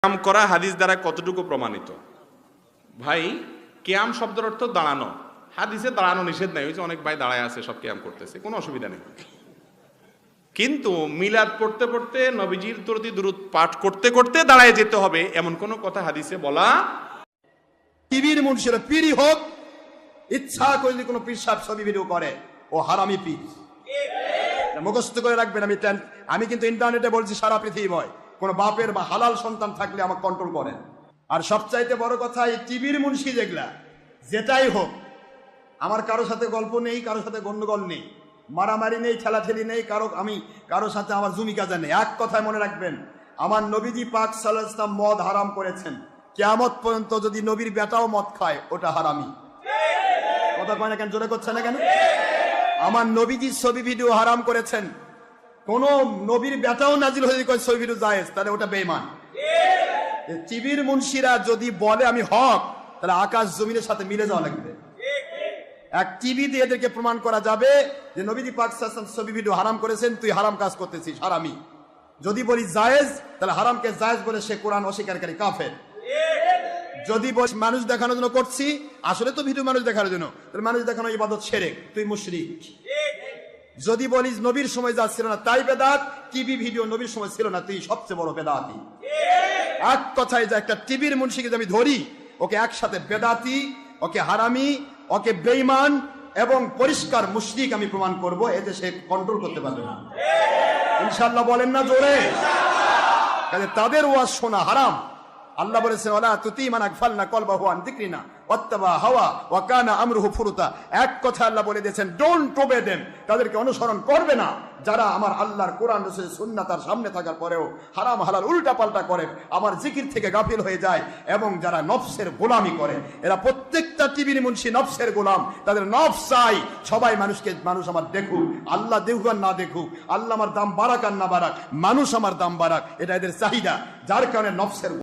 কিয়াম করা হাদিস দ্বারা কতটুকু প্রমাণিত? ভাই, কিয়াম শব্দের অর্থ দাঁড়ানো। হাদিসে দাঁড়ানো নিষেধ নাই, অনেক ভাই দাঁড়ায় আছে, সব কিয়াম করতেছে, কোনো অসুবিধা নেই। কিন্তু মিলাদ পড়তে পড়তে, নবীজির প্রতি দুরূদ পাঠ করতে করতে দাঁড়ায় যেতে হবে, এমন কোন কথা হাদিসে বলা। টিভির মুন্সিরা পীরই হোক, ইচ্ছা করে যদি কোনো পীর সাহেব ছবি ভিডিও করে, ও হারামি পীর। মুখস্থ করে রাখবেন। আমি কিন্তু ইন্টারনেটে বলছি, সারা পৃথিবী কোন বাপের বা হালাল সন্তান থাকলে আমাকে কন্ট্রোল করেন। আর সবচাইতে বড় কথা, এই টিভির মুন্সি যেগুলা, যেটাই হোক, আমার কারোর সাথে গল্প নেই, কারোর সাথে গন্ডগোল নেই, মারামারি নেই, ঠেলাঠেলি নেই, আমি কারোর সাথে আমার জমি কাজা নেই। এক কথায় মনে রাখবেন, আমার নবীজি পাক সাল্লাল্লাহু আলাইহি ওয়াসাল্লাম মদ হারাম করেছেন। কিয়ামত পর্যন্ত যদি নবীর বেটাও মদ খায়, ওটা হারামি। কথা কয় না কেন? জোরে করছে না কেন? আমার নবীজি ছবি ভিডিও হারাম করেছেন। কোন নবীর বেটাও নাজিল হয়ে কয় ছবি ভিডিও জায়েজ, তাহলে ওটা বেঈমান। টিভির মুন্সিরা যদি বলে আমি হক, তাহলে আকাশ জমিনের সাথে মিলে যাওয়া লাগবে। এক টিভি দিয়ে এদেরকে প্রমাণ করা যাবে যে নবীজি পাক সাল্লাল্লাহু আলাইহি ওয়াসাল্লাম ছবি ভিডিও হারাম করেছেন, তুই হারাম কাজ করতেছিস, হারামি। যদি বলি জায়েজ, তাহলে হারামকে জায়েজ বলে সে কোরআন অস্বীকারী, কাফের। যদি বলি মানুষ দেখানোর জন্য করছি, আসলে তো ভিডিও মানুষ দেখানোর জন্য, তাহলে মানুষ দেখানো ইবাদত শিরক, তুই মুশরিক। যদি বলিস নবীর সময় যা ছিল না তাই বেদাত, টিভি ভিডিও নবীর সময় ছিল না, তুই সবচেয়ে বড় বেদাতি। এক কথায় যে একটা টিভির মুন্সিকে আমি ধরি, ওকে একসাথে বেদাতি, ওকে হারামি, ওকে বেঈমান এবং পরিষ্কার মুশরিক আমি প্রমাণ করব, এতে সে কন্ট্রোল করতে পারবে না। ইনশাআল্লাহ বলেন না জোরে? কাজে তাদের ওয়াজ শোনা হারাম। আল্লাহ বলেছেন, ওয়ালা তুতি মান আগফালনা কলবাহু আন যিকরিনা ওয়াত্তাবা হাওয়া ওয়া কানা আমরুহু ফুরুতা। এক কথা আল্লাহ বলে দিয়েছেন, ডোন্ট ওবে দেম, তাদেরকে অনুসরণ করবে না যারা আমার আল্লাহর কোরআন রাসূলের সুন্নাহ তার সামনে থাকার পরেও হারাম হালাল উল্টা পাল্টা করে, আমার জিকির থেকে গাফিল হয়ে যায়, এবং যারা নফসের গোলামি করে। এরা প্রত্যেকটা টিভির মুন্সি নফসের গোলাম। তাদের নফস চাই সবাই মানুষ আমার দেখুক, আল্লাহ দেখুক আর না দেখুক, আল্লাহ আমার দাম বাড়াক আর না বাড়াক, মানুষ আমার দাম বাড়াক, এটা এদের চাহিদা। যার কারণে নফসের